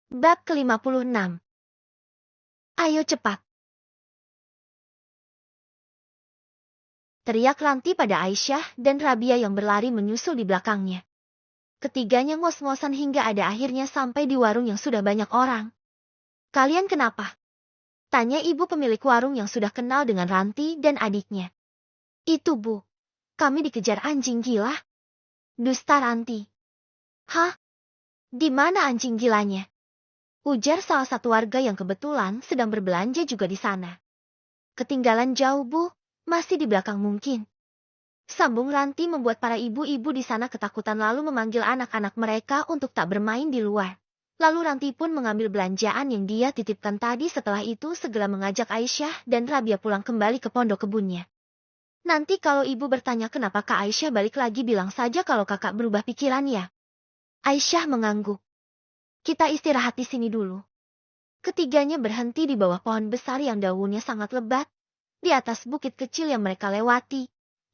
Bab ke-56. Ayo cepat, teriak Ranti pada Aisyah dan Rabia yang berlari menyusul di belakangnya. Ketiganya ngos-ngosan hingga ada akhirnya sampai di warung yang sudah banyak orang. Kalian kenapa? Tanya ibu pemilik warung yang sudah kenal dengan Ranti dan adiknya. Itu bu, kami dikejar anjing gila. Dusta Ranti. Hah? Di mana anjing gilanya? Ujar salah satu warga yang kebetulan sedang berbelanja juga di sana. Ketinggalan jauh bu, masih di belakang mungkin. Sambung Ranti membuat para ibu-ibu di sana ketakutan lalu memanggil anak-anak mereka untuk tak bermain di luar. Lalu Ranti pun mengambil belanjaan yang dia titipkan tadi setelah itu segera mengajak Aisyah dan Rabia pulang kembali ke pondok kebunnya. Nanti kalau ibu bertanya kenapa Kak Aisyah balik lagi bilang saja kalau kakak berubah pikiran ya. Aisyah mengangguk. Kita istirahat di sini dulu. Ketiganya berhenti di bawah pohon besar yang daunnya sangat lebat. Di atas bukit kecil yang mereka lewati,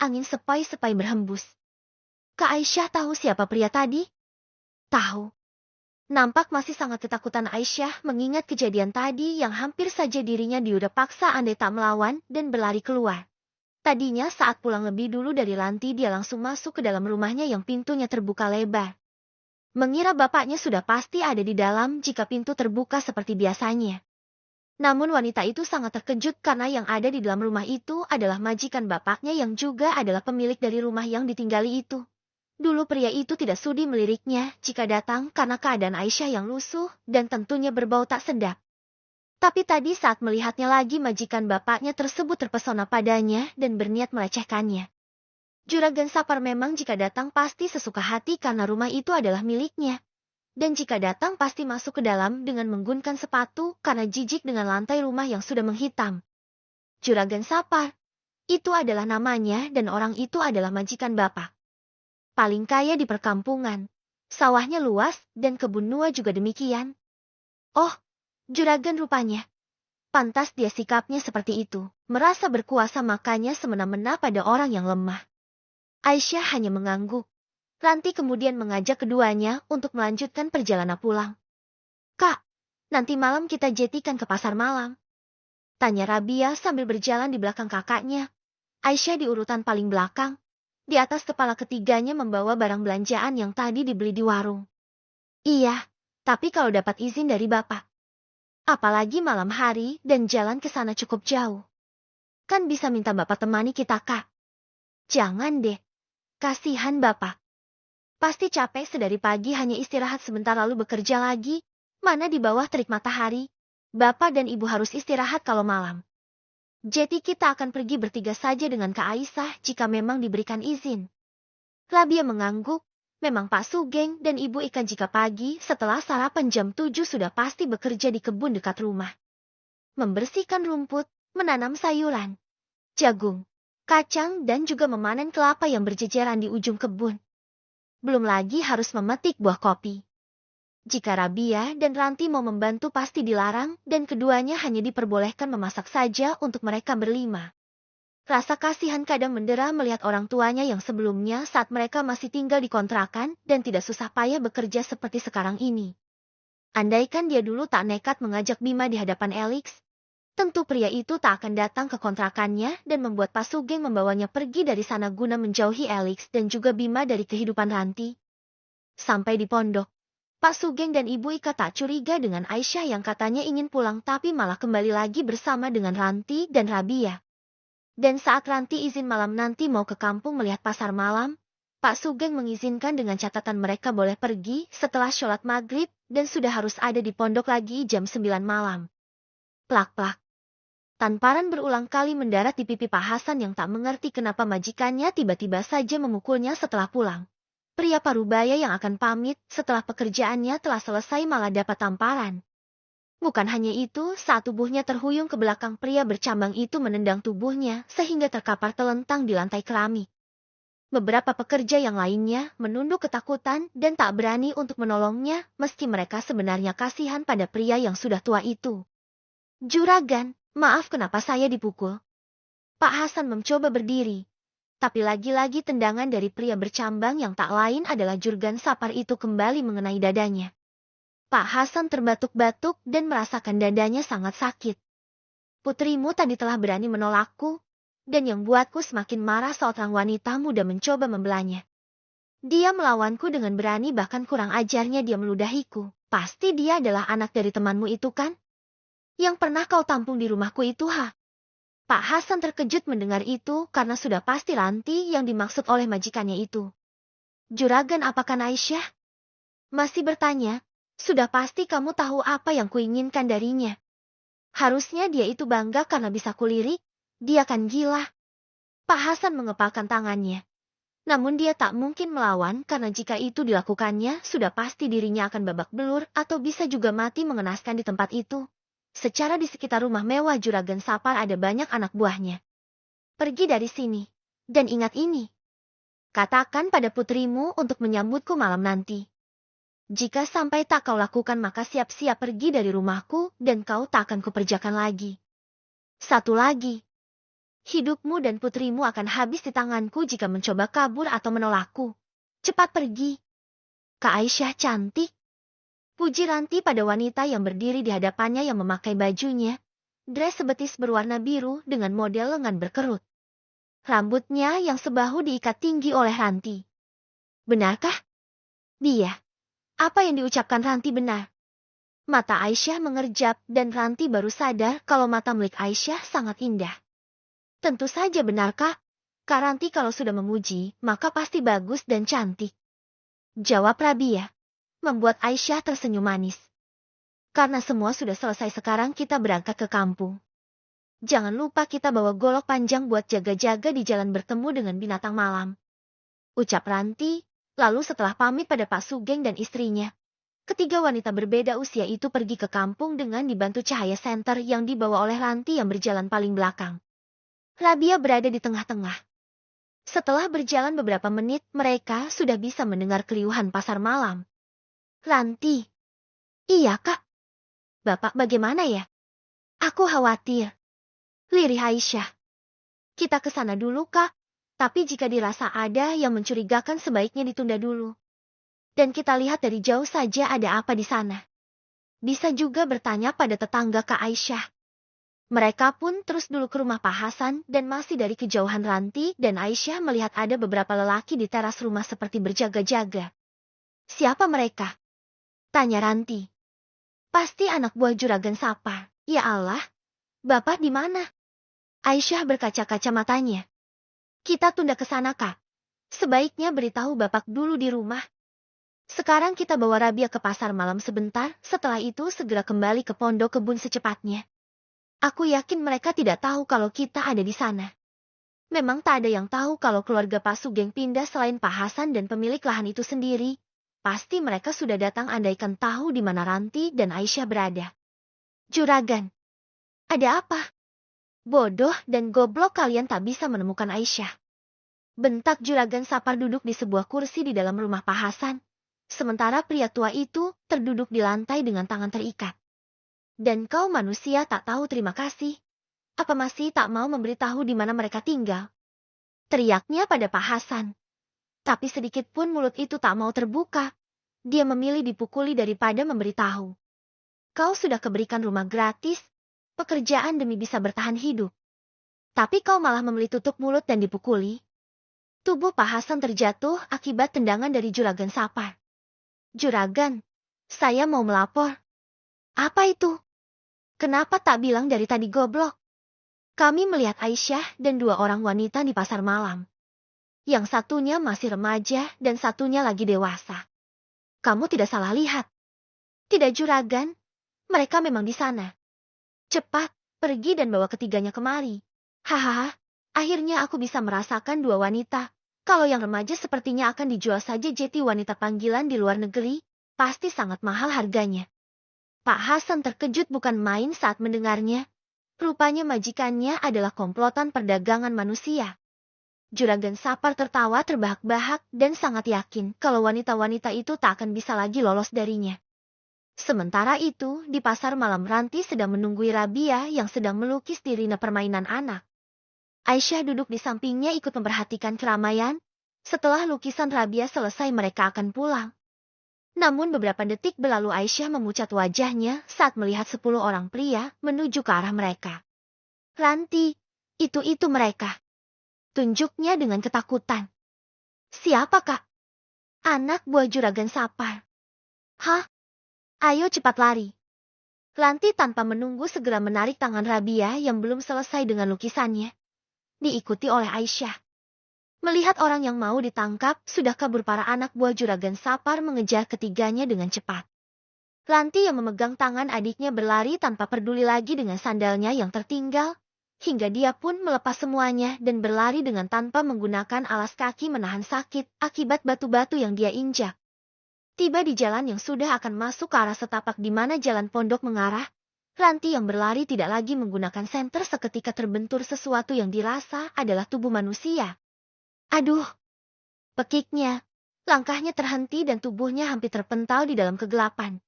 angin sepoi-sepoi berhembus. Kak Aisyah tahu siapa pria tadi? Tahu. Nampak masih sangat ketakutan Aisyah mengingat kejadian tadi yang hampir saja dirinya diudah paksa andai tak melawan dan berlari keluar. Tadinya saat pulang lebih dulu dari Ranti dia langsung masuk ke dalam rumahnya yang pintunya terbuka lebar. Mengira bapaknya sudah pasti ada di dalam jika pintu terbuka seperti biasanya. Namun wanita itu sangat terkejut karena yang ada di dalam rumah itu adalah majikan bapaknya yang juga adalah pemilik dari rumah yang ditinggali itu. Dulu pria itu tidak sudi meliriknya jika datang karena keadaan Aisyah yang lusuh dan tentunya berbau tak sedap. Tapi tadi saat melihatnya lagi majikan bapaknya tersebut terpesona padanya dan berniat melecehkannya. Juragan Sapar memang jika datang pasti sesuka hati karena rumah itu adalah miliknya. Dan jika datang pasti masuk ke dalam dengan menggunakan sepatu karena jijik dengan lantai rumah yang sudah menghitam. Juragan Sapar. Itu adalah namanya dan orang itu adalah majikan bapak. Paling kaya di perkampungan. Sawahnya luas dan kebun Nua juga demikian. Oh, juragan rupanya. Pantas dia sikapnya seperti itu. Merasa berkuasa makanya semena-mena pada orang yang lemah. Aisyah hanya mengangguk. Ranti kemudian mengajak keduanya untuk melanjutkan perjalanan pulang. Kak, nanti malam kita jetikan ke pasar malam. Tanya Rabia sambil berjalan di belakang kakaknya. Aisyah di urutan paling belakang. Di atas kepala ketiganya membawa barang belanjaan yang tadi dibeli di warung. Iya, tapi kalau dapat izin dari bapak. Apalagi malam hari dan jalan ke sana cukup jauh. Kan bisa minta bapak temani kita kak. Jangan deh, kasihan bapak. Pasti capek sedari pagi hanya istirahat sebentar lalu bekerja lagi. Mana di bawah terik matahari. Bapak dan ibu harus istirahat kalau malam. Jadi kita akan pergi bertiga saja dengan Kak Aisyah jika memang diberikan izin. Rabia mengangguk. Memang Pak Sugeng dan Ibu Ika jika pagi setelah sarapan jam 7 sudah pasti bekerja di kebun dekat rumah. Membersihkan rumput, menanam sayuran, jagung, kacang dan juga memanen kelapa yang berjejeran di ujung kebun. Belum lagi harus memetik buah kopi. Jika Rabia dan Ranti mau membantu pasti dilarang dan keduanya hanya diperbolehkan memasak saja untuk mereka berlima. Rasa kasihan kadang mendera melihat orang tuanya yang sebelumnya saat mereka masih tinggal di kontrakan dan tidak susah payah bekerja seperti sekarang ini. Andaikan dia dulu tak nekat mengajak Bima di hadapan Elix, tentu pria itu tak akan datang ke kontrakannya dan membuat Pak Sugeng membawanya pergi dari sana guna menjauhi Elix dan juga Bima dari kehidupan Ranti. Sampai di pondok, Pak Sugeng dan Ibu Ika tak curiga dengan Aisyah yang katanya ingin pulang tapi malah kembali lagi bersama dengan Ranti dan Rabia. Dan saat Ranti izin malam nanti mau ke kampung melihat pasar malam, Pak Sugeng mengizinkan dengan catatan mereka boleh pergi setelah sholat maghrib dan sudah harus ada di pondok lagi jam 9 malam. Plak-plak. Tamparan berulang kali mendarat di pipi Pak Hasan yang tak mengerti kenapa majikannya tiba-tiba saja memukulnya setelah pulang. Pria parubaya yang akan pamit setelah pekerjaannya telah selesai malah dapat tamparan. Bukan hanya itu, saat tubuhnya terhuyung ke belakang pria bercambang itu menendang tubuhnya sehingga terkapar telentang di lantai keramik. Beberapa pekerja yang lainnya menunduk ketakutan dan tak berani untuk menolongnya meski mereka sebenarnya kasihan pada pria yang sudah tua itu. Juragan, maaf kenapa saya dipukul. Pak Hasan mencoba berdiri. Tapi lagi-lagi tendangan dari pria bercambang yang tak lain adalah Juragan Sapar itu kembali mengenai dadanya. Pak Hasan terbatuk-batuk dan merasakan dadanya sangat sakit. Putrimu tadi telah berani menolakku, dan yang buatku semakin marah seorang wanita muda mencoba membelanya. Dia melawanku dengan berani, bahkan kurang ajarnya dia meludahiku. Pasti dia adalah anak dari temanmu itu kan? Yang pernah kau tampung di rumahku itu, ha? Pak Hasan terkejut mendengar itu karena sudah pasti Ranti yang dimaksud oleh majikannya itu. Juragan, apakah Aisyah? Masih bertanya, sudah pasti kamu tahu apa yang kuinginkan darinya. Harusnya dia itu bangga karena bisa kulirik, dia kan gila. Pak Hasan mengepalkan tangannya. Namun dia tak mungkin melawan karena jika itu dilakukannya, sudah pasti dirinya akan babak belur atau bisa juga mati mengenaskan di tempat itu. Secara di sekitar rumah mewah Juragan Sapar ada banyak anak buahnya. Pergi dari sini. Dan ingat ini. Katakan pada putrimu untuk menyambutku malam nanti. Jika sampai tak kau lakukan maka siap-siap pergi dari rumahku dan kau tak akan kuperjakan lagi. Satu lagi. Hidupmu dan putrimu akan habis di tanganku jika mencoba kabur atau menolakku. Cepat pergi. Kak Aisyah cantik. Puji Ranti pada wanita yang berdiri di hadapannya yang memakai bajunya. Dress sebetis berwarna biru dengan model lengan berkerut. Rambutnya yang sebahu diikat tinggi oleh Ranti. Benarkah? Dia. Apa yang diucapkan Ranti benar? Mata Aisyah mengerjap dan Ranti baru sadar kalau mata milik Aisyah sangat indah. Tentu saja benar, Kak. Kak Ranti kalau sudah memuji, maka pasti bagus dan cantik. Jawab Rabia, membuat Aisyah tersenyum manis. Karena semua sudah selesai sekarang kita berangkat ke kampung. Jangan lupa kita bawa golok panjang buat jaga-jaga di jalan bertemu dengan binatang malam. Ucap Ranti. Lalu setelah pamit pada Pak Sugeng dan istrinya, ketiga wanita berbeda usia itu pergi ke kampung dengan dibantu cahaya senter yang dibawa oleh Ranti yang berjalan paling belakang. Rabia berada di tengah-tengah. Setelah berjalan beberapa menit, mereka sudah bisa mendengar keriuhan pasar malam. Ranti. Iya, Kak. Bapak bagaimana ya? Aku khawatir. Lirih Aisyah. Kita ke sana dulu, Kak. Tapi jika dirasa ada yang mencurigakan sebaiknya ditunda dulu. Dan kita lihat dari jauh saja ada apa di sana. Bisa juga bertanya pada tetangga Kak Aisyah. Mereka pun terus dulu ke rumah Pak Hasan dan masih dari kejauhan Ranti dan Aisyah melihat ada beberapa lelaki di teras rumah seperti berjaga-jaga. Siapa mereka? Tanya Ranti. Pasti anak buah Juragan Sapar. Ya Allah, Bapak di mana? Aisyah berkaca-kaca matanya. Kita tunda ke sana, Kak. Sebaiknya beritahu Bapak dulu di rumah. Sekarang kita bawa Rabia ke pasar malam sebentar, setelah itu segera kembali ke pondok kebun secepatnya. Aku yakin mereka tidak tahu kalau kita ada di sana. Memang tak ada yang tahu kalau keluarga Pak Sugeng pindah selain Pak Hasan dan pemilik lahan itu sendiri. Pasti mereka sudah datang andaikan tahu di mana Ranti dan Aisyah berada. Juragan. Ada apa? Bodoh dan goblok kalian tak bisa menemukan Aisyah. Bentak Juragan Sapar duduk di sebuah kursi di dalam rumah Pak Hasan. Sementara pria tua itu terduduk di lantai dengan tangan terikat. Dan kau manusia tak tahu terima kasih. Apa masih tak mau memberitahu di mana mereka tinggal? Teriaknya pada Pak Hasan. Tapi sedikit pun mulut itu tak mau terbuka. Dia memilih dipukuli daripada memberitahu. Kau sudah keberikan rumah gratis, pekerjaan demi bisa bertahan hidup. Tapi kau malah memilih tutup mulut dan dipukuli. Tubuh Pak Hasan terjatuh akibat tendangan dari Juragan Sapar. Juragan, saya mau melapor. Apa itu? Kenapa tak bilang dari tadi goblok? Kami melihat Aisyah dan dua orang wanita di pasar malam. Yang satunya masih remaja dan satunya lagi dewasa. Kamu tidak salah lihat. Tidak Juragan, mereka memang di sana. Cepat, pergi dan bawa ketiganya kemari. Hahaha, akhirnya aku bisa merasakan dua wanita. Kalau yang remaja sepertinya akan dijual saja jadi wanita panggilan di luar negeri, pasti sangat mahal harganya. Pak Hasan terkejut bukan main saat mendengarnya. Rupanya majikannya adalah komplotan perdagangan manusia. Juragan Sapar tertawa terbahak-bahak dan sangat yakin kalau wanita-wanita itu tak akan bisa lagi lolos darinya. Sementara itu, di pasar malam Ranti sedang menunggui Rabia yang sedang melukis di rina permainan anak. Aisyah duduk di sampingnya ikut memperhatikan keramaian. Setelah lukisan Rabia selesai mereka akan pulang. Namun beberapa detik berlalu Aisyah memucat wajahnya saat melihat 10 orang pria menuju ke arah mereka. Ranti, itu mereka. Tunjuknya dengan ketakutan. Siapa kak? Anak buah juragan Sapar. Hah? Ayo cepat lari. Ranti tanpa menunggu segera menarik tangan Rabia yang belum selesai dengan lukisannya. Diikuti oleh Aisyah. Melihat orang yang mau ditangkap, sudah kabur para anak buah juragan Sapar mengejar ketiganya dengan cepat. Ranti yang memegang tangan adiknya berlari tanpa peduli lagi dengan sandalnya yang tertinggal, hingga dia pun melepas semuanya dan berlari dengan tanpa menggunakan alas kaki menahan sakit akibat batu-batu yang dia injak. Tiba di jalan yang sudah akan masuk ke arah setapak di mana jalan pondok mengarah, Ranti yang berlari tidak lagi menggunakan senter seketika terbentur sesuatu yang dirasa adalah tubuh manusia. Aduh! Pekiknya, langkahnya terhenti dan tubuhnya hampir terpental di dalam kegelapan.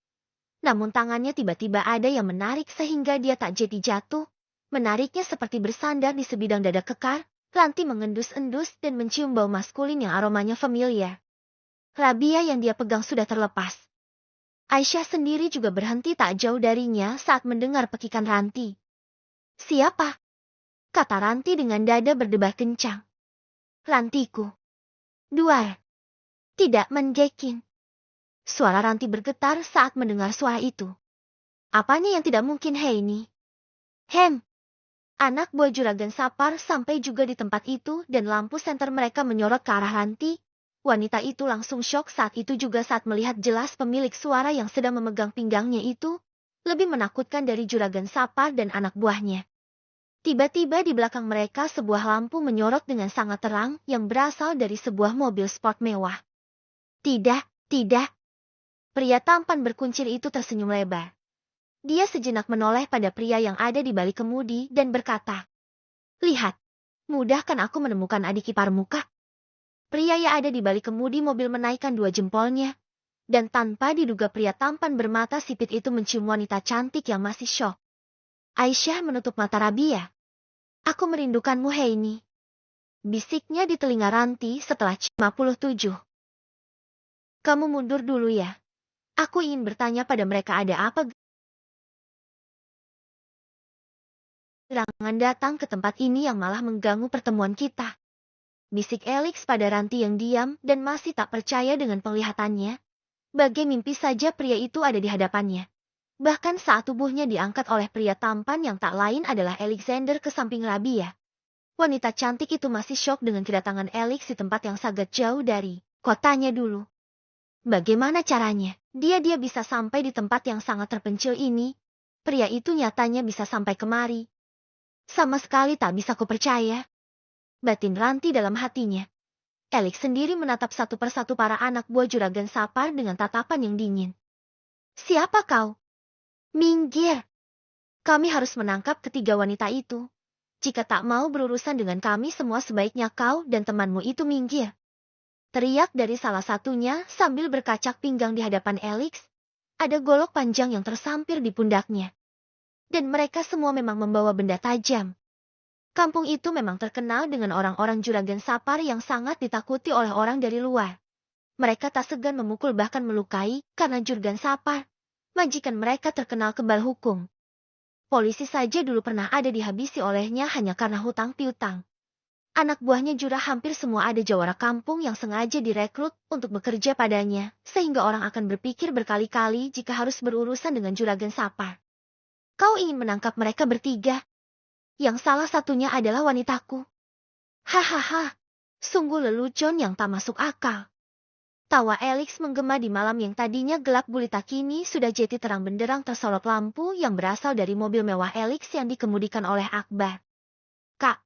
Namun tangannya tiba-tiba ada yang menarik sehingga dia tak jadi jatuh. Menariknya seperti bersandar di sebidang dada kekar, Ranti mengendus-endus dan mencium bau maskulin yang aromanya familiar. Rabia yang dia pegang sudah terlepas. Aisyah sendiri juga berhenti tak jauh darinya saat mendengar pekikan Ranti. Siapa? Kata Ranti dengan dada berdebar kencang. Rantiku. Duar. Tidak mengekin. Suara Ranti bergetar saat mendengar suara itu. Apanya yang tidak mungkin ini? Hem. Anak buah juragan Sapar sampai juga di tempat itu dan lampu senter mereka menyorot ke arah Ranti. Wanita itu langsung syok saat itu juga saat melihat jelas pemilik suara yang sedang memegang pinggangnya itu. Lebih menakutkan dari juragan Sapar dan anak buahnya. Tiba-tiba di belakang mereka sebuah lampu menyorot dengan sangat terang yang berasal dari sebuah mobil sport mewah. Tidak, tidak. Pria tampan berkuncir itu tersenyum lebar. Dia sejenak menoleh pada pria yang ada di balik kemudi dan berkata, Lihat, mudah kan aku menemukan adik iparmu kak? Pria yang ada di balik kemudi mobil menaikkan dua jempolnya, dan tanpa diduga pria tampan bermata sipit itu mencium wanita cantik yang masih syok. Aisyah menutup mata Rabia. Aku merindukanmu Heini. Bisiknya di telinga Ranti setelah 57. Kamu mundur dulu ya. Aku ingin bertanya pada mereka ada apa gerangan datang ke tempat ini yang malah mengganggu pertemuan kita. Bisik Elix pada Ranti yang diam dan masih tak percaya dengan penglihatannya. Bagai mimpi saja pria itu ada di hadapannya. Bahkan saat tubuhnya diangkat oleh pria tampan yang tak lain adalah Alexander ke samping Rabia. Wanita cantik itu masih syok dengan kedatangan Elix di tempat yang sangat jauh dari kotanya dulu. Bagaimana caranya? Dia bisa sampai di tempat yang sangat terpencil ini. Pria itu nyatanya bisa sampai kemari. Sama sekali tak bisa kupercaya. Batin Ranti dalam hatinya. Elix sendiri menatap satu persatu para anak buah juragan Sapar dengan tatapan yang dingin. Siapa kau? Minggir. Kami harus menangkap ketiga wanita itu. Jika tak mau berurusan dengan kami semua sebaiknya kau dan temanmu itu minggir. Teriak dari salah satunya sambil berkacak pinggang di hadapan Elix. Ada golok panjang yang tersampir di pundaknya. Dan mereka semua memang membawa benda tajam. Kampung itu memang terkenal dengan orang-orang juragan Sapar yang sangat ditakuti oleh orang dari luar. Mereka tak segan memukul bahkan melukai karena juragan Sapar. Majikan mereka terkenal kebal hukum. Polisi saja dulu pernah ada dihabisi olehnya hanya karena hutang piutang. Anak buahnya juga hampir semua ada jawara kampung yang sengaja direkrut untuk bekerja padanya, sehingga orang akan berpikir berkali-kali jika harus berurusan dengan juragan Sapar. Kau ingin menangkap mereka bertiga? Yang salah satunya adalah wanitaku. Hahaha, sungguh lelucon yang tak masuk akal. Tawa Elix menggema di malam yang tadinya gelap gulita kini sudah jadi terang benderang tersorot lampu yang berasal dari mobil mewah Elix yang dikemudikan oleh Akbar. Kak,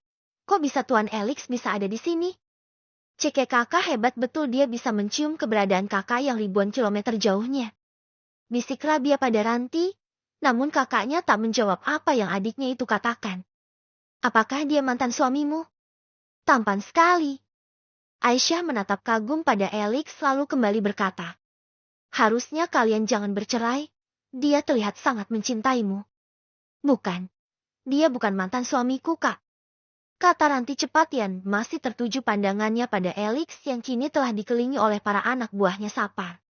kok bisa Tuan Elix bisa ada di sini? Cek kakak hebat betul dia bisa mencium keberadaan kakak yang ribuan kilometer jauhnya. Bisik Rabia pada Ranti, namun kakaknya tak menjawab apa yang adiknya itu katakan. Apakah dia mantan suamimu? Tampan sekali. Aisyah menatap kagum pada Elix lalu kembali berkata. Harusnya kalian jangan bercerai, dia terlihat sangat mencintaimu. Bukan. Dia bukan mantan suamiku kak. Kata Ranti cepat yang masih tertuju pandangannya pada Elix yang kini telah dikelilingi oleh para anak buahnya Sapar.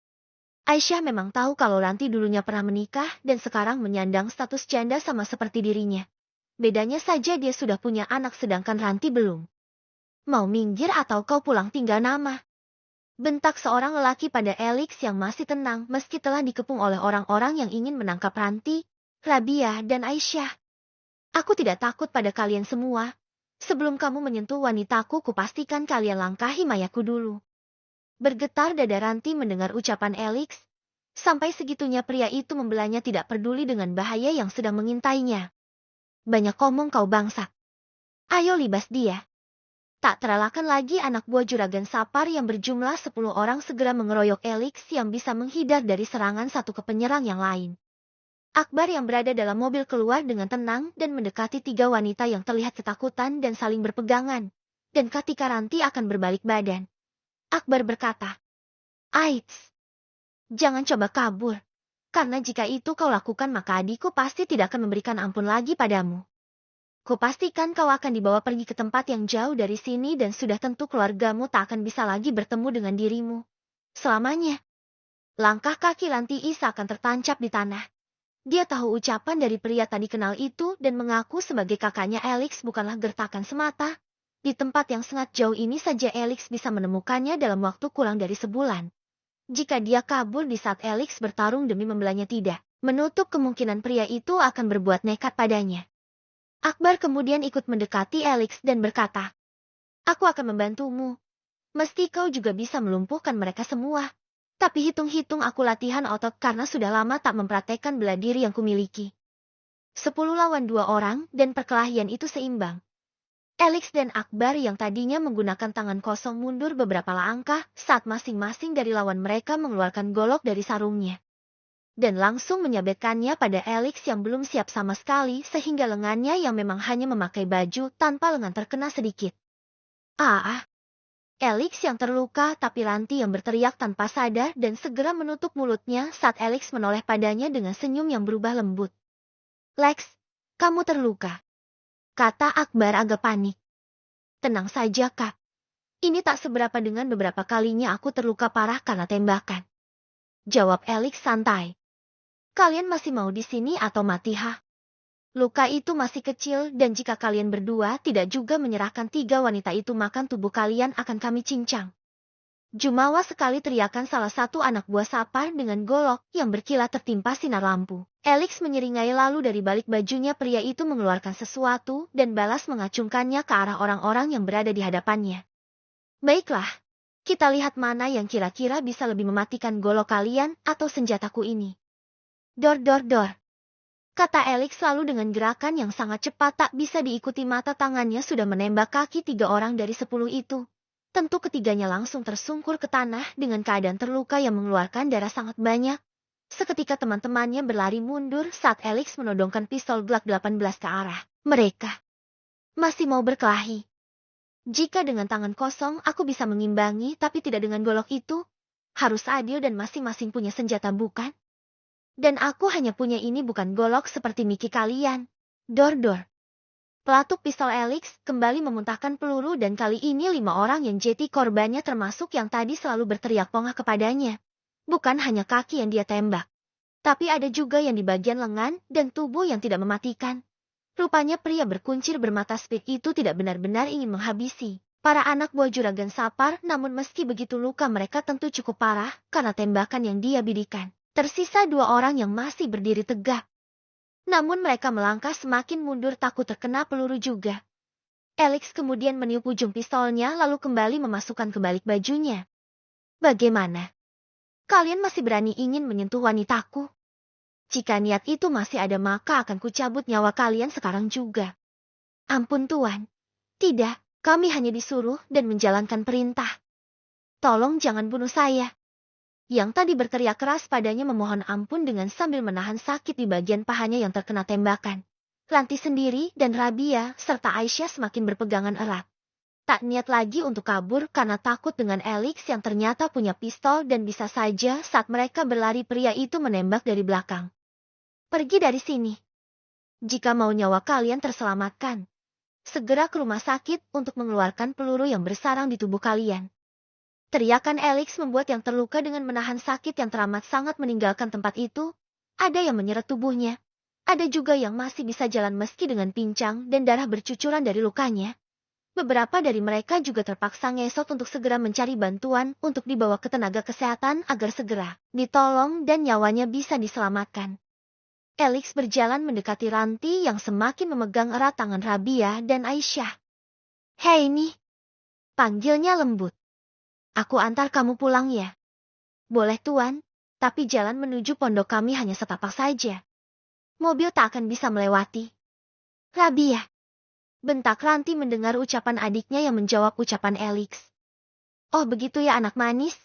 Aisyah memang tahu kalau Ranti dulunya pernah menikah dan sekarang menyandang status janda sama seperti dirinya. Bedanya saja dia sudah punya anak sedangkan Ranti belum. Mau minggir atau kau pulang tinggal nama? Bentak seorang lelaki pada Elix yang masih tenang meski telah dikepung oleh orang-orang yang ingin menangkap Ranti, Rabia, dan Aisyah. Aku tidak takut pada kalian semua. Sebelum kamu menyentuh wanitaku, kupastikan kalian langkahi mayatku dulu. Bergetar dada Ranti mendengar ucapan Elix. Sampai segitunya pria itu membelanya tidak peduli dengan bahaya yang sedang mengintainya. Banyak omong kau bangsat. Ayo libas dia. Tak terelakkan lagi anak buah Juragan Sapar yang berjumlah 10 orang segera mengeroyok Elix yang bisa menghindar dari serangan satu ke penyerang yang lain. Akbar yang berada dalam mobil keluar dengan tenang dan mendekati 3 wanita yang terlihat ketakutan dan saling berpegangan. Dan ketika Ranti akan berbalik badan, Akbar berkata, "Aits, jangan coba kabur. Karena jika itu kau lakukan maka adikku pasti tidak akan memberikan ampun lagi padamu. Kupastikan kau akan dibawa pergi ke tempat yang jauh dari sini dan sudah tentu keluargamu tak akan bisa lagi bertemu dengan dirimu selamanya." Langkah kaki Ranti Isa akan tertancap di tanah. Dia tahu ucapan dari pria tadi kenal itu dan mengaku sebagai kakaknya Elix bukanlah gertakan semata. Di tempat yang sangat jauh ini saja Elix bisa menemukannya dalam waktu kurang dari sebulan. Jika dia kabur di saat Elix bertarung demi membelanya tidak, menutup kemungkinan pria itu akan berbuat nekat padanya. Akbar kemudian ikut mendekati Elix dan berkata, "Aku akan membantumu. Mesti kau juga bisa melumpuhkan mereka semua. Tapi hitung-hitung aku latihan otot karena sudah lama tak mempraktekkan bela diri yang kumiliki." 10 lawan 2 orang dan perkelahian itu seimbang. Elix dan Akbar yang tadinya menggunakan tangan kosong mundur beberapa langkah saat masing-masing dari lawan mereka mengeluarkan golok dari sarungnya. Dan langsung menyabetkannya pada Elix yang belum siap sama sekali sehingga lengannya yang memang hanya memakai baju tanpa lengan terkena sedikit. Ah! Elix yang terluka tapi Ranti yang berteriak tanpa sadar dan segera menutup mulutnya saat Elix menoleh padanya dengan senyum yang berubah lembut. "Lex, kamu terluka," kata Akbar agak panik. "Tenang saja, Kak. Ini tak seberapa dengan beberapa kalinya aku terluka parah karena tembakan," jawab Elix santai. "Kalian masih mau di sini atau mati, ha? Luka itu masih kecil dan jika kalian berdua tidak juga menyerahkan 3 wanita itu makan tubuh kalian akan kami cincang." Jumawa sekali teriakan salah satu anak buah Sapar dengan golok yang berkilat tertimpa sinar lampu. Elix menyeringai lalu dari balik bajunya pria itu mengeluarkan sesuatu dan balas mengacungkannya ke arah orang-orang yang berada di hadapannya. "Baiklah, kita lihat mana yang kira-kira bisa lebih mematikan golok kalian atau senjataku ini." "Dor dor dor," kata Elix lalu dengan gerakan yang sangat cepat tak bisa diikuti mata tangannya sudah menembak kaki 3 orang dari 10 itu. Tentu ketiganya langsung tersungkur ke tanah dengan keadaan terluka yang mengeluarkan darah sangat banyak. Seketika teman-temannya berlari mundur saat Elix menodongkan pistol Glock 18 ke arah mereka. "Masih mau berkelahi? Jika dengan tangan kosong aku bisa mengimbangi tapi tidak dengan golok itu, harus adil dan masing-masing punya senjata bukan? Dan aku hanya punya ini bukan golok seperti Miki kalian. Dor dor." Pelatuk pistol Elix kembali memuntahkan peluru dan kali ini 5 orang yang jadi korbannya termasuk yang tadi selalu berteriak pongah kepadanya. Bukan hanya kaki yang dia tembak, tapi ada juga yang di bagian lengan dan tubuh yang tidak mematikan. Rupanya pria berkuncir bermata speed itu tidak benar-benar ingin menghabisi para anak buah Juragan Sapar, namun meski begitu luka mereka tentu cukup parah karena tembakan yang dia bidikan. Tersisa 2 orang yang masih berdiri tegak. Namun mereka melangkah semakin mundur takut terkena peluru juga. Elix kemudian meniup ujung pistolnya lalu kembali memasukkan ke balik bajunya. "Bagaimana? Kalian masih berani ingin menyentuh wanitaku? Jika niat itu masih ada maka akan kucabut nyawa kalian sekarang juga." "Ampun Tuan. Tidak, kami hanya disuruh dan menjalankan perintah. Tolong jangan bunuh saya." Yang tadi berteriak keras padanya memohon ampun dengan sambil menahan sakit di bagian pahanya yang terkena tembakan. Ranti sendiri dan Rabia serta Aisyah semakin berpegangan erat. Tak niat lagi untuk kabur karena takut dengan Elix yang ternyata punya pistol dan bisa saja saat mereka berlari pria itu menembak dari belakang. "Pergi dari sini. Jika mau nyawa kalian terselamatkan, segera ke rumah sakit untuk mengeluarkan peluru yang bersarang di tubuh kalian." Teriakan Alex membuat yang terluka dengan menahan sakit yang teramat sangat meninggalkan tempat itu. Ada yang menyeret tubuhnya. Ada juga yang masih bisa jalan meski dengan pincang dan darah bercucuran dari lukanya. Beberapa dari mereka juga terpaksa ngesot untuk segera mencari bantuan untuk dibawa ke tenaga kesehatan agar segera ditolong dan nyawanya bisa diselamatkan. Alex berjalan mendekati Ranti yang semakin memegang erat tangan Rabia dan Aisyah. "Hei nih," panggilnya lembut. "Aku antar kamu pulang ya." "Boleh tuan, tapi jalan menuju pondok kami hanya setapak saja. Mobil tak akan bisa melewati." "Rabia," bentak Ranti mendengar ucapan adiknya yang menjawab ucapan Alex. "Oh begitu ya anak manis."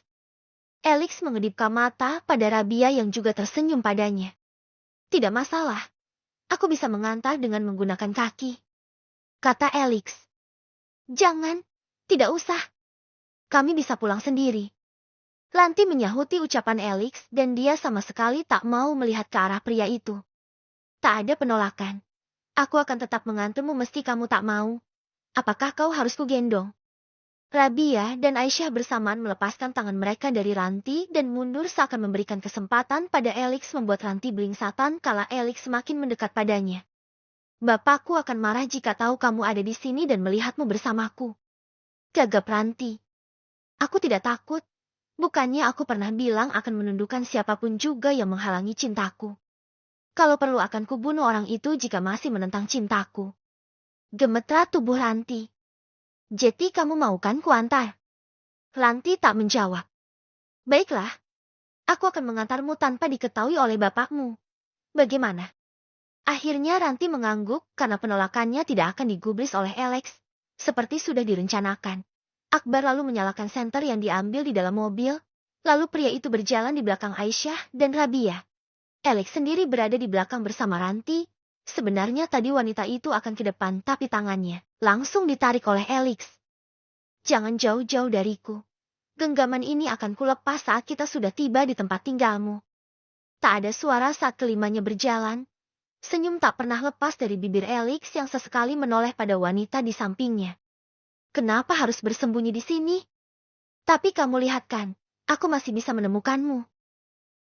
Alex mengedipkan mata pada Rabia yang juga tersenyum padanya. "Tidak masalah. Aku bisa mengantar dengan menggunakan kaki," kata Alex. "Jangan, tidak usah. Kami bisa pulang sendiri." Ranti menyahuti ucapan Alex dan dia sama sekali tak mau melihat ke arah pria itu. "Tak ada penolakan. Aku akan tetap mengantarmu meski kamu tak mau. Apakah kau harus kugendong?" Rabia dan Aisyah bersamaan melepaskan tangan mereka dari Ranti dan mundur seakan memberikan kesempatan pada Alex membuat Ranti belingsatan kala Alex semakin mendekat padanya. "Bapakku akan marah jika tahu kamu ada di sini dan melihatmu bersamaku," gagap Ranti. "Aku tidak takut. Bukannya aku pernah bilang akan menundukkan siapapun juga yang menghalangi cintaku. Kalau perlu akan kubunuh orang itu jika masih menentang cintaku." Gemetar tubuh Ranti. "Jadi kamu mau kan kuantar?" Ranti tak menjawab. "Baiklah. Aku akan mengantarmu tanpa diketahui oleh bapakmu. Bagaimana?" Akhirnya Ranti mengangguk karena penolakannya tidak akan digubris oleh Alex. Seperti sudah direncanakan. Akbar lalu menyalakan senter yang diambil di dalam mobil. Lalu pria itu berjalan di belakang Aisyah dan Rabia. Alex sendiri berada di belakang bersama Ranti. Sebenarnya tadi wanita itu akan ke depan tapi tangannya langsung ditarik oleh Alex. "Jangan jauh-jauh dariku. Genggaman ini akan kulepas saat kita sudah tiba di tempat tinggalmu." Tak ada suara saat kelimanya berjalan. Senyum tak pernah lepas dari bibir Alex yang sesekali menoleh pada wanita di sampingnya. "Kenapa harus bersembunyi di sini? Tapi kamu lihat kan, aku masih bisa menemukanmu,"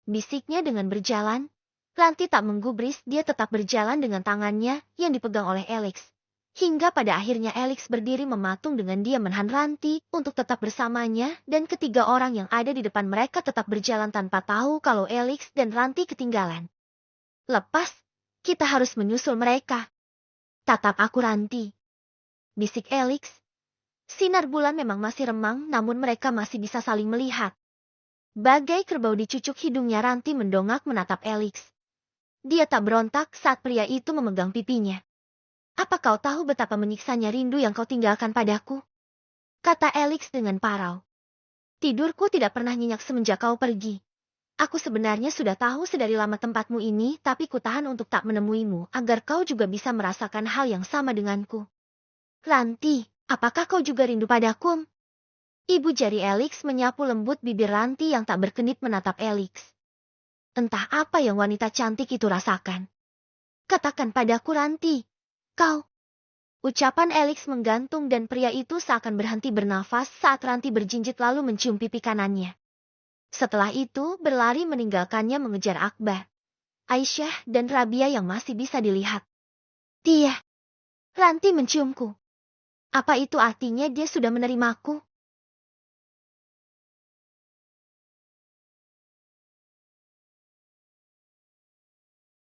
bisiknya dengan berjalan. Ranti tak menggubris, dia tetap berjalan dengan tangannya yang dipegang oleh Alex. Hingga pada akhirnya Alex berdiri mematung dengan dia menahan Ranti untuk tetap bersamanya dan ketiga orang yang ada di depan mereka tetap berjalan tanpa tahu kalau Alex dan Ranti ketinggalan. "Lepas, kita harus menyusul mereka." "Tatap aku Ranti," bisik Alex. Sinar bulan memang masih remang namun mereka masih bisa saling melihat. Bagai kerbau dicucuk hidungnya Ranti mendongak menatap Alex. Dia tak berontak saat pria itu memegang pipinya. "Apa kau tahu betapa menyiksanya rindu yang kau tinggalkan padaku?" kata Alex dengan parau. "Tidurku tidak pernah nyenyak semenjak kau pergi. Aku sebenarnya sudah tahu sedari lama tempatmu ini, tapi kutahan untuk tak menemuimu agar kau juga bisa merasakan hal yang sama denganku." "Ranti, apakah kau juga rindu padaku?" Ibu jari Alex menyapu lembut bibir Ranti yang tak berkedip menatap Alex. "Entah apa yang wanita cantik itu rasakan. Katakan padaku Ranti, kau..." Ucapan Alex menggantung dan pria itu seakan berhenti bernafas saat Ranti berjinjit lalu mencium pipi kanannya. Setelah itu berlari meninggalkannya mengejar Akbar, Aisyah dan Rabia yang masih bisa dilihat. "Dia..." Ranti menciumku. Apa itu artinya dia sudah menerimaku?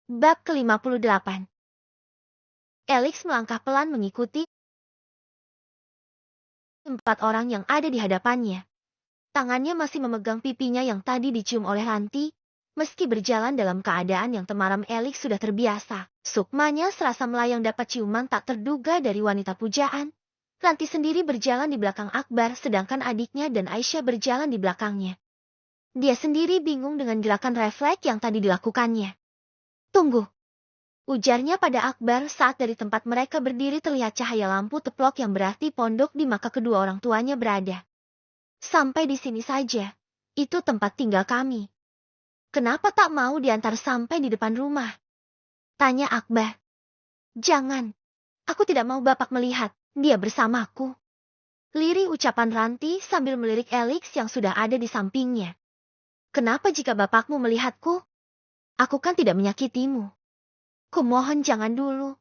Bab ke-58. Alex melangkah pelan mengikuti empat orang yang ada di hadapannya. Tangannya masih memegang pipinya yang tadi dicium oleh Ranti. Meski berjalan dalam keadaan yang temaram, Alex sudah terbiasa. Sukmanya serasa melayang dapat ciuman tak terduga dari wanita pujaan. Ranti sendiri berjalan di belakang Akbar sedangkan adiknya dan Aisyah berjalan di belakangnya. Dia sendiri bingung dengan gerakan refleks yang tadi dilakukannya. "Tunggu," ujarnya pada Akbar saat dari tempat mereka berdiri terlihat cahaya lampu teplok yang berarti pondok di maka kedua orang tuanya berada. "Sampai di sini saja. Itu tempat tinggal kami. Kenapa tak mau diantar sampai di depan rumah?" tanya Akbar. "Jangan. Aku tidak mau bapak melihat dia bersamaku." Lirih ucapan Ranti sambil melirik Alex yang sudah ada di sampingnya. Kenapa jika bapakmu melihatku? Aku kan tidak menyakitimu. Kumohon jangan dulu.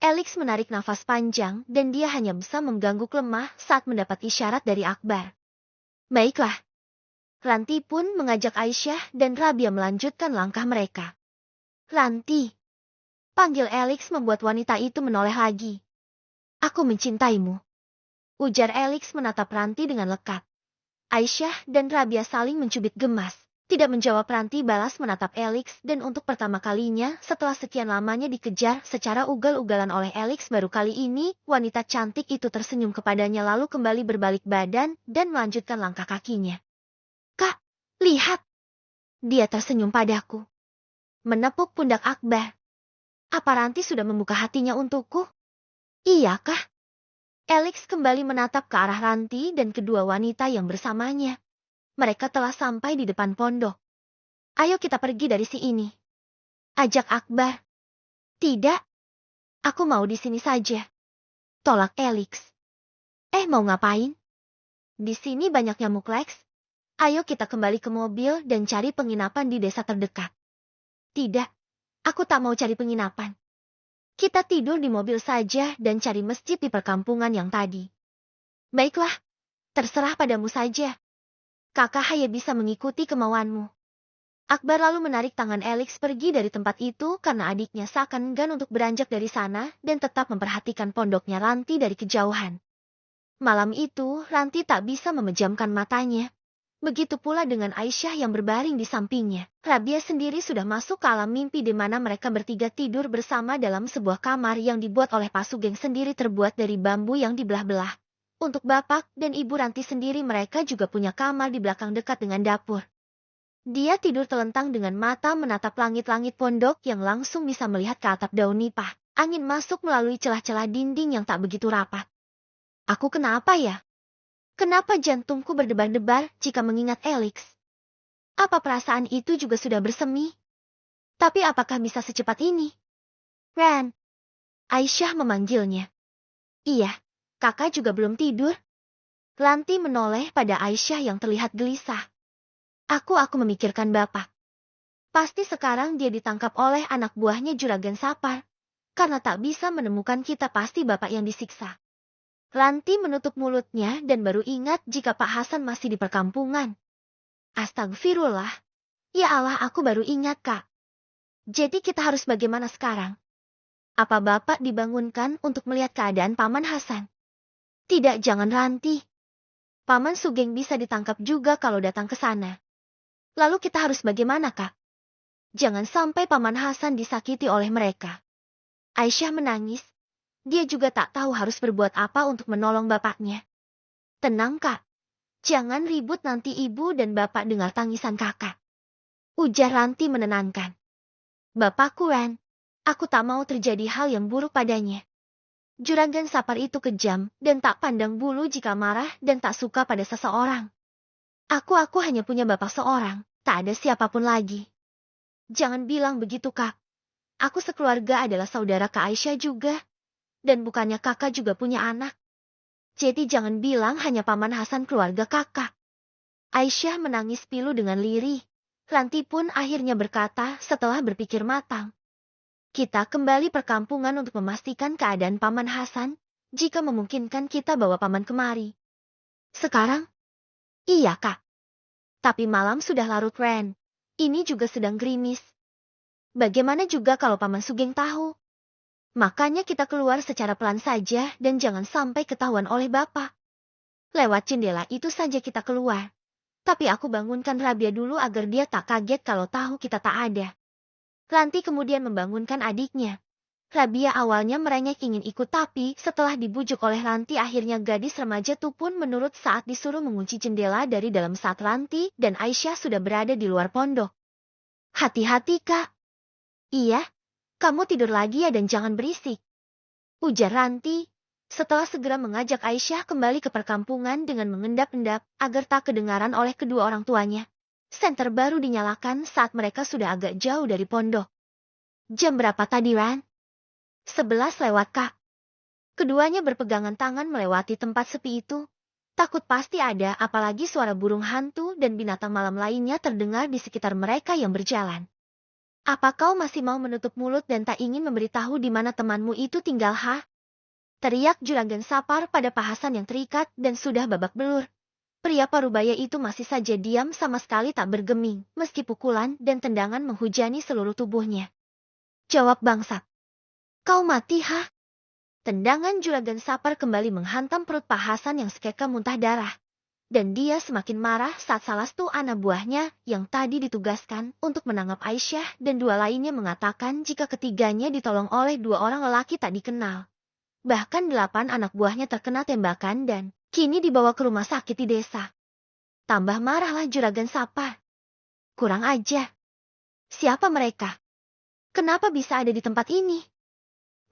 Alex menarik nafas panjang dan dia hanya bisa mengganggu lemah saat mendapat isyarat dari Akbar. Baiklah. Ranti pun mengajak Aisyah dan Rabia melanjutkan langkah mereka. Ranti. Panggil Alex membuat wanita itu menoleh lagi. Aku mencintaimu. Ujar Alex menatap Ranti dengan lekat. Aisyah dan Rabia saling mencubit gemas. Tidak menjawab. Ranti balas menatap Alex dan untuk pertama kalinya setelah sekian lamanya dikejar secara ugal-ugalan oleh Alex, baru kali ini wanita cantik itu tersenyum kepadanya lalu kembali berbalik badan dan melanjutkan langkah kakinya. Kak, lihat. Dia tersenyum padaku. Menepuk pundak Akbar. Apa Ranti sudah membuka hatinya untukku? Iyakah? Alex kembali menatap ke arah Ranti dan kedua wanita yang bersamanya. Mereka telah sampai di depan pondok. Ayo kita pergi dari sini. Ajak Akbar. Tidak. Aku mau di sini saja. Tolak Alex. Mau ngapain? Di sini banyak nyamuk Lex. Ayo kita kembali ke mobil dan cari penginapan di desa terdekat. Tidak. Aku tak mau cari penginapan. Kita tidur di mobil saja dan cari masjid di perkampungan yang tadi. Baiklah. Terserah padamu saja. Kakak hanya bisa mengikuti kemauanmu. Akbar lalu menarik tangan Alex pergi dari tempat itu karena adiknya seakan enggan untuk beranjak dari sana dan tetap memperhatikan pondoknya Ranti dari kejauhan. Malam itu, Ranti tak bisa memejamkan matanya. Begitu pula dengan Aisyah yang berbaring di sampingnya. Rabia sendiri sudah masuk ke alam mimpi di mana mereka bertiga tidur bersama dalam sebuah kamar yang dibuat oleh Pak Sugeng sendiri terbuat dari bambu yang dibelah-belah. Untuk bapak dan ibu Ranti sendiri mereka juga punya kamar di belakang dekat dengan dapur. Dia tidur telentang dengan mata menatap langit-langit pondok yang langsung bisa melihat ke atap daun nipah. Angin masuk melalui celah-celah dinding yang tak begitu rapat. Aku kenapa ya? Kenapa jantungku berdebar-debar jika mengingat Alex? Apa perasaan itu juga sudah bersemi? Tapi apakah bisa secepat ini? Ran. Aisyah memanggilnya. Iya. Kakak juga belum tidur? Ranti menoleh pada Aisyah yang terlihat gelisah. Aku memikirkan bapak. Pasti sekarang dia ditangkap oleh anak buahnya Juragan Sapar. Karena tak bisa menemukan kita, pasti bapak yang disiksa. Ranti menutup mulutnya dan baru ingat jika Pak Hasan masih di perkampungan. Astagfirullah. Ya Allah, aku baru ingat, Kak. Jadi kita harus bagaimana sekarang? Apa bapak dibangunkan untuk melihat keadaan Paman Hasan? Tidak, jangan Ranti. Paman Sugeng bisa ditangkap juga kalau datang ke sana. Lalu kita harus bagaimana, Kak? Jangan sampai Paman Hasan disakiti oleh mereka. Aisyah menangis. Dia juga tak tahu harus berbuat apa untuk menolong bapaknya. Tenang, Kak. Jangan ribut, nanti ibu dan bapak dengar tangisan kakak. Ujar Ranti menenangkan. Bapakku, Ran. Aku tak mau terjadi hal yang buruk padanya. Juragan Sapar itu kejam dan tak pandang bulu jika marah dan tak suka pada seseorang. Aku hanya punya bapak seorang, tak ada siapapun lagi. Jangan bilang begitu, Kak. Aku sekeluarga adalah saudara Kak Aisyah juga. Dan bukannya kakak juga punya anak. Jadi jangan bilang hanya Paman Hasan keluarga kakak. Aisyah menangis pilu dengan lirih. Ranti pun akhirnya berkata setelah berpikir matang. Kita kembali perkampungan untuk memastikan keadaan Paman Hasan. Jika memungkinkan kita bawa Paman kemari. Sekarang? Iya, Kak. Tapi malam sudah larut, Ren. Ini juga sedang gerimis. Bagaimana juga kalau Paman Sugeng tahu? Makanya kita keluar secara pelan saja dan jangan sampai ketahuan oleh Bapak. Lewat jendela itu saja kita keluar. Tapi aku bangunkan Rabia dulu agar dia tak kaget kalau tahu kita tak ada. Ranti kemudian membangunkan adiknya. Rabia awalnya merengek ingin ikut, tapi setelah dibujuk oleh Ranti akhirnya gadis remaja itu pun menurut saat disuruh mengunci jendela dari dalam saat Ranti dan Aisyah sudah berada di luar pondok. Hati-hati, Kak. Iya, kamu tidur lagi ya dan jangan berisik. Ujar Ranti, setelah segera mengajak Aisyah kembali ke perkampungan dengan mengendap-endap agar tak kedengaran oleh kedua orang tuanya. Senter baru dinyalakan saat mereka sudah agak jauh dari pondok. Jam berapa tadi, Ran? 11 lewat, Kak. Keduanya berpegangan tangan melewati tempat sepi itu, Takut pasti ada, apalagi suara burung hantu dan binatang malam lainnya terdengar di sekitar mereka yang berjalan. Apa kau masih mau menutup mulut dan tak ingin memberitahu di mana temanmu itu tinggal, ha? Teriak Juragan Sapar pada pahasan yang terikat dan sudah babak belur. Pria parubaya itu masih saja diam, sama sekali tak bergeming, meski pukulan dan tendangan menghujani seluruh tubuhnya. Jawab, bangsat. Kau mati, ha? Tendangan Juragan Sapar kembali menghantam perut pahasan yang sekeka muntah darah. Dan dia semakin marah saat salah satu anak buahnya yang tadi ditugaskan untuk menangkap Aisyah dan dua lainnya mengatakan jika ketiganya ditolong oleh dua orang lelaki tak dikenal. Bahkan 8 anak buahnya terkena tembakan dan kini dibawa ke rumah sakit di desa. Tambah marahlah Juragan Sapar. Kurang aja. Siapa mereka? Kenapa bisa ada di tempat ini?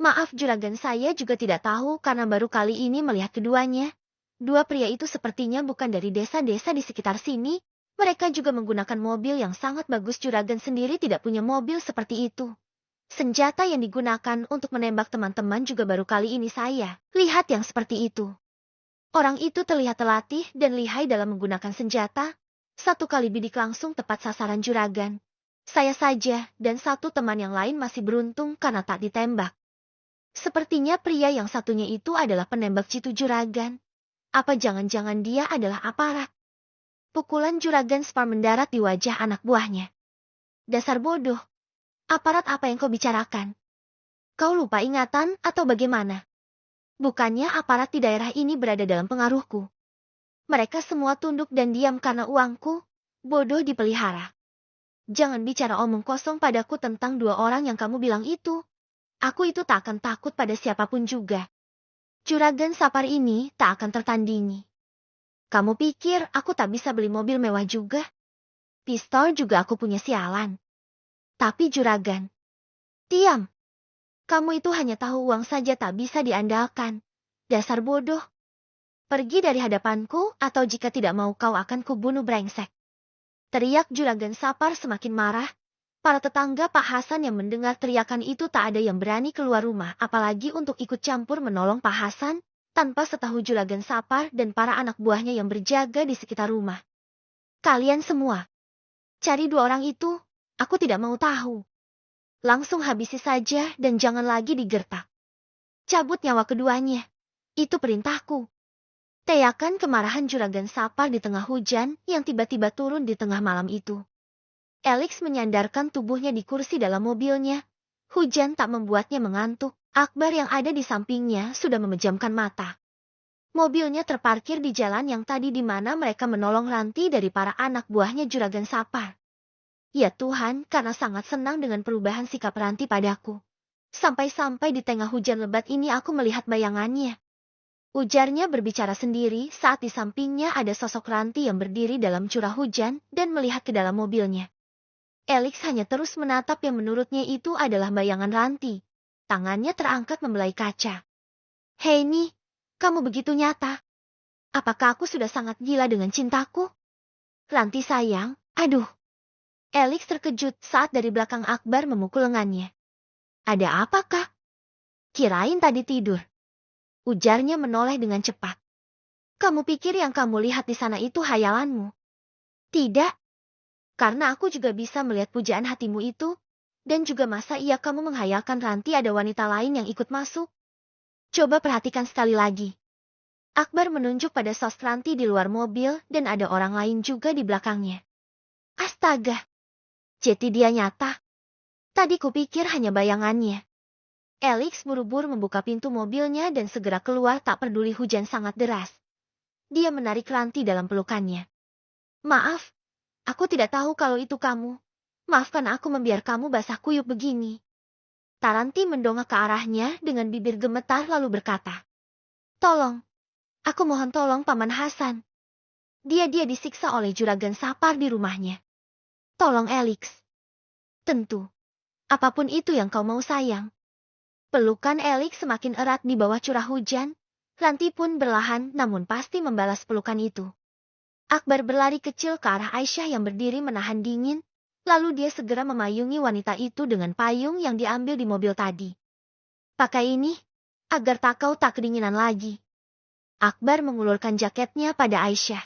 Maaf Juragan, saya juga tidak tahu karena baru kali ini melihat keduanya. Dua pria itu sepertinya bukan dari desa-desa di sekitar sini. Mereka juga menggunakan mobil yang sangat bagus. Juragan sendiri tidak punya mobil seperti itu. Senjata yang digunakan untuk menembak teman-teman juga baru kali ini saya lihat yang seperti itu. Orang itu terlihat terlatih dan lihai dalam menggunakan senjata. Satu kali bidik langsung tepat sasaran Juragan. Saya saja dan satu teman yang lain masih beruntung karena tak ditembak. Sepertinya pria yang satunya itu adalah penembak jitu Juragan. Apa jangan-jangan dia adalah aparat? Pukulan Juragan Spar mendarat di wajah anak buahnya. Dasar bodoh. Aparat apa yang kau bicarakan? Kau lupa ingatan atau bagaimana? Bukannya aparat di daerah ini berada dalam pengaruhku. Mereka semua tunduk dan diam karena uangku. Bodoh dipelihara. Jangan bicara omong kosong padaku tentang dua orang yang kamu bilang itu. Aku itu tak akan takut pada siapapun juga. Juragan Sapar ini tak akan tertandingi. Kamu pikir aku tak bisa beli mobil mewah juga? Pistol juga aku punya, sialan. Tapi Juragan, diam. Kamu itu hanya tahu uang saja, tak bisa diandalkan. Dasar bodoh. Pergi dari hadapanku atau jika tidak mau kau akan kubunuh, brengsek. Teriak Juragan Sapar semakin marah. Para tetangga Pak Hasan yang mendengar teriakan itu tak ada yang berani keluar rumah, apalagi untuk ikut campur menolong Pak Hasan, tanpa setahu Juragan Sapar dan para anak buahnya yang berjaga di sekitar rumah. Kalian semua, cari dua orang itu. Aku tidak mau tahu. Langsung habisi saja dan jangan lagi digertak. Cabut nyawa keduanya. Itu perintahku. Teakan kemarahan Juragan Sapar di tengah hujan yang tiba-tiba turun di tengah malam itu. Alex menyandarkan tubuhnya di kursi dalam mobilnya. Hujan tak membuatnya mengantuk. Akbar yang ada di sampingnya sudah memejamkan mata. Mobilnya terparkir di jalan yang tadi di mana mereka menolong Ranti dari para anak buahnya Juragan Sapar. Ya Tuhan, karena sangat senang dengan perubahan sikap Ranti padaku. Sampai-sampai di tengah hujan lebat ini aku melihat bayangannya. Ujarnya berbicara sendiri saat di sampingnya ada sosok Ranti yang berdiri dalam curah hujan dan melihat ke dalam mobilnya. Alex hanya terus menatap yang menurutnya itu adalah bayangan Ranti. Tangannya terangkat membelai kaca. Hei nih, kamu begitu nyata. Apakah aku sudah sangat gila dengan cintaku? Ranti sayang, aduh. Alex terkejut saat dari belakang Akbar memukul lengannya. Ada apa, Kak? Kirain tadi tidur. Ujarnya menoleh dengan cepat. Kamu pikir yang kamu lihat di sana itu hayalanmu? Tidak. Karena aku juga bisa melihat pujaan hatimu itu. Dan juga masa iya kamu menghayalkan Ranti ada wanita lain yang ikut masuk? Coba perhatikan sekali lagi. Akbar menunjuk pada sosok Ranti di luar mobil dan ada orang lain juga di belakangnya. Astaga. Jadi dia nyata. Tadi kupikir hanya bayangannya. Alex buru-buru membuka pintu mobilnya dan segera keluar tak peduli hujan sangat deras. Dia menarik Ranti dalam pelukannya. Maaf, aku tidak tahu kalau itu kamu. Maafkan aku membiar kamu basah kuyup begini. Taranti mendongak ke arahnya dengan bibir gemetar lalu berkata. Tolong, aku mohon tolong Paman Hasan. Dia disiksa oleh Juragan Sapar di rumahnya. Tolong Alex. Tentu. Apapun itu yang kau mau sayang. Pelukan Alex semakin erat di bawah curah hujan. Ranti pun berlahan namun pasti membalas pelukan itu. Akbar berlari kecil ke arah Aisyah yang berdiri menahan dingin. Lalu dia segera memayungi wanita itu dengan payung yang diambil di mobil tadi. Pakai ini, agar kau tak kedinginan lagi. Akbar mengulurkan jaketnya pada Aisyah.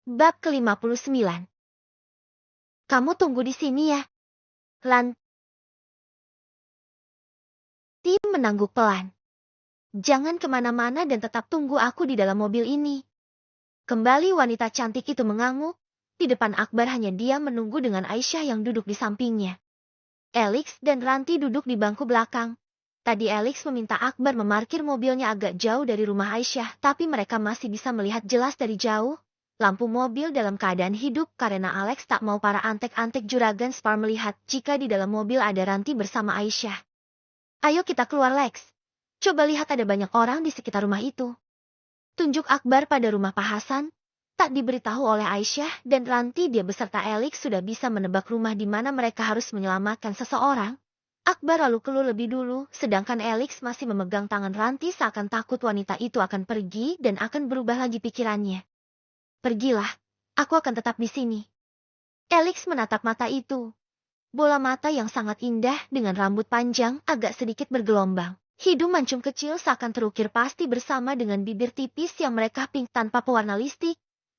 Bab ke-59. Kamu tunggu di sini ya. Lanti menangguk pelan. Jangan kemana-mana dan tetap tunggu aku di dalam mobil ini. Kembali wanita cantik itu mengangguk. Di depan Akbar hanya dia menunggu dengan Aisyah yang duduk di sampingnya. Alex dan Ranti duduk di bangku belakang. Tadi Alex meminta Akbar memarkir mobilnya agak jauh dari rumah Aisyah, tapi mereka masih bisa melihat jelas dari jauh. Lampu mobil dalam keadaan hidup karena Alex tak mau para antek-antek juragan Spar melihat jika di dalam mobil ada Ranti bersama Aisyah. Ayo kita keluar Lex. Coba lihat ada banyak orang di sekitar rumah itu. Tunjuk Akbar pada rumah Pak Hasan. Tak diberitahu oleh Aisyah dan Ranti dia beserta Alex sudah bisa menebak rumah di mana mereka harus menyelamatkan seseorang. Akbar lalu keluar lebih dulu, sedangkan Alex masih memegang tangan Ranti seakan takut wanita itu akan pergi dan akan berubah lagi pikirannya. Pergilah, aku akan tetap di sini. Alex menatap mata itu. Bola mata yang sangat indah dengan rambut panjang agak sedikit bergelombang. Hidung mancung kecil seakan terukir pasti bersama dengan bibir tipis yang mereka pink tanpa pewarna lipstik.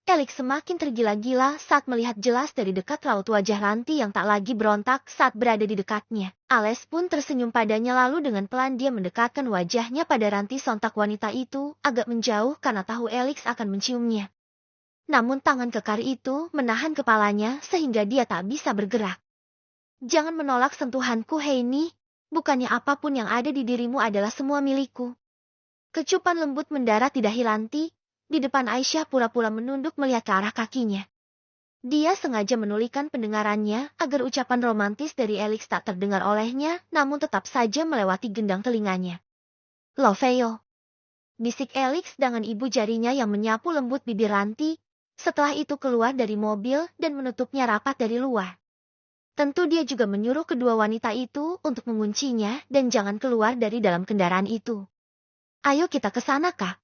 Alex semakin tergila-gila saat melihat jelas dari dekat raut wajah Ranti yang tak lagi berontak saat berada di dekatnya. Alex pun tersenyum padanya lalu dengan pelan dia mendekatkan wajahnya pada Ranti sontak wanita itu agak menjauh karena tahu Alex akan menciumnya. Namun tangan kekar itu menahan kepalanya sehingga dia tak bisa bergerak. Jangan menolak sentuhanku Heini, bukannya apapun yang ada di dirimu adalah semua milikku. Kecupan lembut mendarat di dahi Ranti, di depan Aisyah pura-pura menunduk melihat ke arah kakinya. Dia sengaja menulikan pendengarannya agar ucapan romantis dari Alex tak terdengar olehnya, namun tetap saja melewati gendang telinganya. Loveo, bisik Alex dengan ibu jarinya yang menyapu lembut bibir Ranti. Setelah itu keluar dari mobil dan menutupnya rapat dari luar. Tentu dia juga menyuruh kedua wanita itu untuk menguncinya dan jangan keluar dari dalam kendaraan itu. Ayo kita ke sana Kak.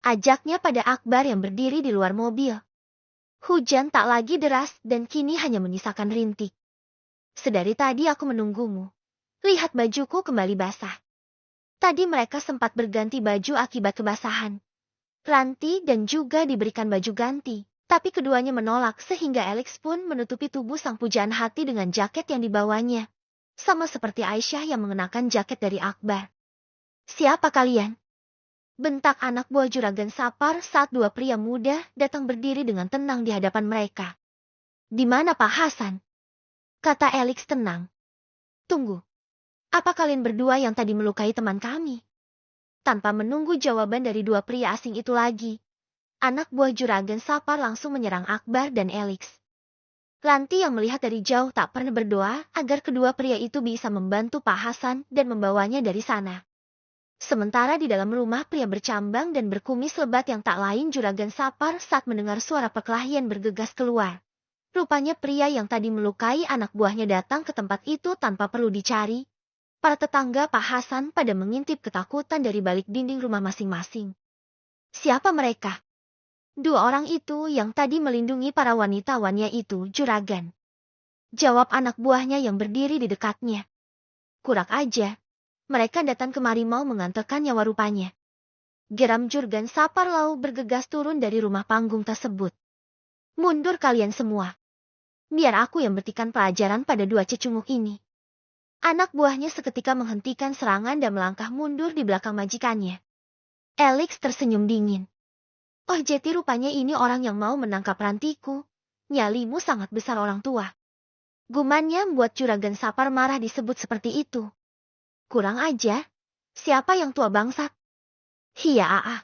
Ajaknya pada Akbar yang berdiri di luar mobil. Hujan tak lagi deras dan kini hanya menyisakan rintik. Sedari tadi aku menunggumu. Lihat bajuku kembali basah. Tadi mereka sempat berganti baju akibat kebasahan. Ranti dan juga diberikan baju ganti, tapi keduanya menolak sehingga Alex pun menutupi tubuh sang pujaan hati dengan jaket yang dibawanya. Sama seperti Aisyah yang mengenakan jaket dari Akbar. Siapa kalian? Bentak anak buah juragan Sapar saat dua pria muda datang berdiri dengan tenang di hadapan mereka. Di mana Pak Hasan? Kata Alex tenang. Tunggu. Apa kalian berdua yang tadi melukai teman kami? Tanpa menunggu jawaban dari dua pria asing itu lagi, anak buah juragan Sapar langsung menyerang Akbar dan Alex. Ranti yang melihat dari jauh tak pernah berdoa agar kedua pria itu bisa membantu Pak Hasan dan membawanya dari sana. Sementara di dalam rumah pria bercambang dan berkumis lebat yang tak lain juragan Sapar saat mendengar suara perkelahian bergegas keluar. Rupanya pria yang tadi melukai anak buahnya datang ke tempat itu tanpa perlu dicari. Para tetangga Pak Hasan pada mengintip ketakutan dari balik dinding rumah masing-masing. Siapa mereka? Dua orang itu yang tadi melindungi para wanita-wanita itu juragan. Jawab anak buahnya yang berdiri di dekatnya. Kurak aja. Mereka datang kemari mau mengantarkan nyawa rupanya. Geram juragan Sapar lalu bergegas turun dari rumah panggung tersebut. Mundur kalian semua. Biar aku yang berikan pelajaran pada dua cecunguk ini. Anak buahnya seketika menghentikan serangan dan melangkah mundur di belakang majikannya. Alex tersenyum dingin. Oh jadi rupanya ini orang yang mau menangkap Rantiku. Nyalimu sangat besar orang tua. Gumannya membuat juragan Sapar marah disebut seperti itu. Kurang aja. Siapa yang tua bangsat? Hiya.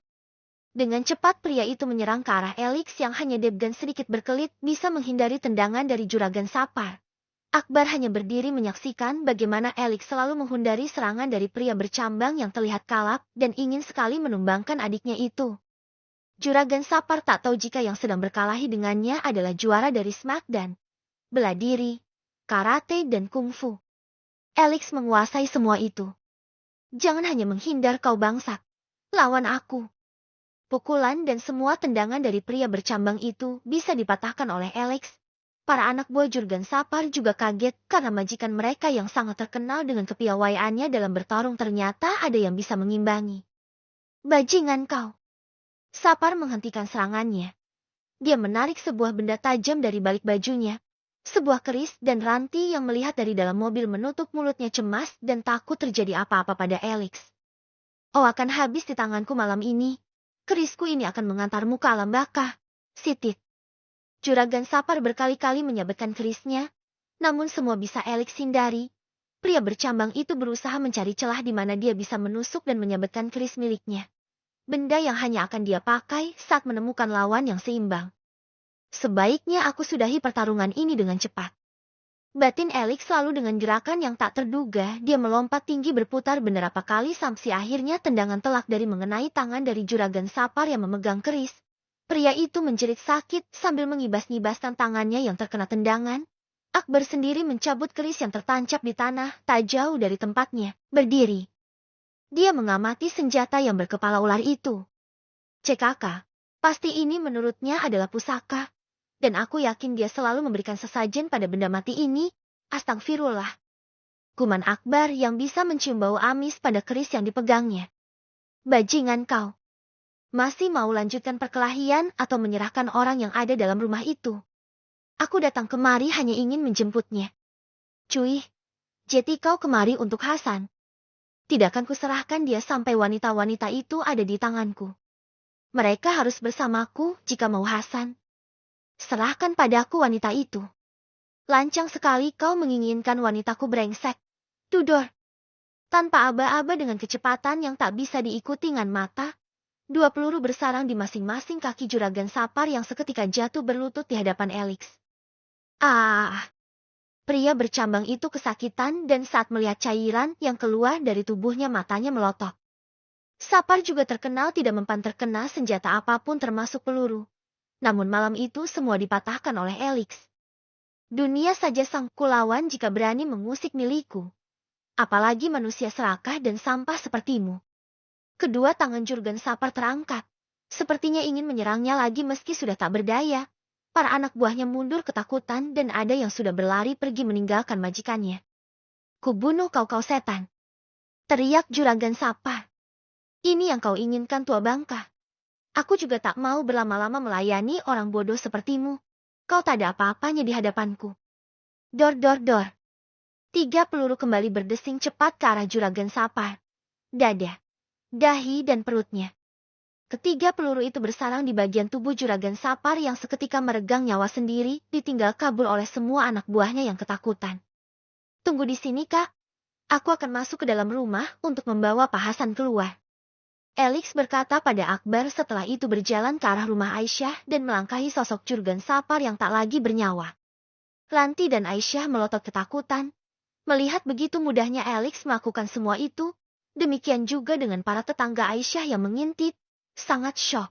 Dengan cepat pria itu menyerang ke arah Alex yang hanya Debgan sedikit berkelit bisa menghindari tendangan dari juragan Sapar. Akbar hanya berdiri menyaksikan bagaimana Alex selalu menghindari serangan dari pria bercambang yang terlihat kalap dan ingin sekali menumbangkan adiknya itu. Juragan Sapar tak tahu jika yang sedang berkelahi dengannya adalah juara dari Smackdown, bela diri, karate dan kungfu. Alex menguasai semua itu. Jangan hanya menghindar kau bangsat. Lawan aku. Pukulan dan semua tendangan dari pria bercambang itu bisa dipatahkan oleh Alex. Para anak buah juragan Sapar juga kaget karena majikan mereka yang sangat terkenal dengan kepiawaiannya dalam bertarung ternyata ada yang bisa mengimbangi. Bajingan kau. Sapar menghentikan serangannya. Dia menarik sebuah benda tajam dari balik bajunya. Sebuah keris dan ranti yang melihat dari dalam mobil menutup mulutnya cemas dan takut terjadi apa-apa pada Alex. Oh, akan habis di tanganku malam ini. Kerisku ini akan mengantarmu ke alam baka. Sitit. Juragan Sapar berkali-kali menyabetkan kerisnya, namun semua bisa Alex hindari. Pria bercambang itu berusaha mencari celah di mana dia bisa menusuk dan menyabetkan keris miliknya. Benda yang hanya akan dia pakai saat menemukan lawan yang seimbang. Sebaiknya aku sudahi pertarungan ini dengan cepat. Batin Alex selalu dengan gerakan yang tak terduga, dia melompat tinggi berputar beberapa kali sampai akhirnya tendangan telak dari mengenai tangan dari juragan Sapar yang memegang keris. Pria itu menjerit sakit sambil mengibas-ngibaskan tangannya yang terkena tendangan. Akbar sendiri mencabut keris yang tertancap di tanah tak jauh dari tempatnya, berdiri. Dia mengamati senjata yang berkepala ular itu. CKK, pasti ini menurutnya adalah pusaka. Dan aku yakin dia selalu memberikan sesajen pada benda mati ini. Astagfirullah. Kuman Akbar yang bisa mencium bau amis pada keris yang dipegangnya. Bajingan kau. Masih mau lanjutkan perkelahian atau menyerahkan orang yang ada dalam rumah itu? Aku datang kemari hanya ingin menjemputnya. Cuy, jadi kau kemari untuk Hasan. Tidak akan kuserahkan dia sampai wanita-wanita itu ada di tanganku. Mereka harus bersamaku jika mau Hasan. Serahkan padaku wanita itu. Lancang sekali kau menginginkan wanitaku brengsek. Tudor. Tanpa aba-aba dengan kecepatan yang tak bisa diikuti dengan mata, 2 peluru bersarang di masing-masing kaki juragan Sapar yang seketika jatuh berlutut di hadapan Alex. Pria bercambang itu kesakitan dan saat melihat cairan yang keluar dari tubuhnya matanya melotot. Sapar juga terkenal tidak mempan terkena senjata apapun termasuk peluru. Namun malam itu semua dipatahkan oleh Alex. Dunia saja sang kulawan jika berani mengusik milikku. Apalagi manusia serakah dan sampah sepertimu. Kedua tangan juragan Sapar terangkat. Sepertinya ingin menyerangnya lagi meski sudah tak berdaya. Para anak buahnya mundur ketakutan dan ada yang sudah berlari pergi meninggalkan majikannya. Kubunuh kau setan. Teriak juragan Sapar. Ini yang kau inginkan tua bangka. Aku juga tak mau berlama-lama melayani orang bodoh sepertimu. Kau tak ada apa-apanya di hadapanku. Dor dor dor. 3 peluru kembali berdesing cepat ke arah juragan Sapar. Dada, dahi dan perutnya. Ketiga peluru itu bersarang di bagian tubuh juragan Sapar yang seketika meregang nyawa sendiri, ditinggal kabur oleh semua anak buahnya yang ketakutan. Tunggu di sini, Kak. Aku akan masuk ke dalam rumah untuk membawa Pak Hasan keluar. Alex berkata pada Akbar setelah itu berjalan ke arah rumah Aisyah dan melangkahi sosok juragan Sapar yang tak lagi bernyawa. Lanti dan Aisyah melotot ketakutan. Melihat begitu mudahnya Alex melakukan semua itu, demikian juga dengan para tetangga Aisyah yang mengintip. Sangat syok.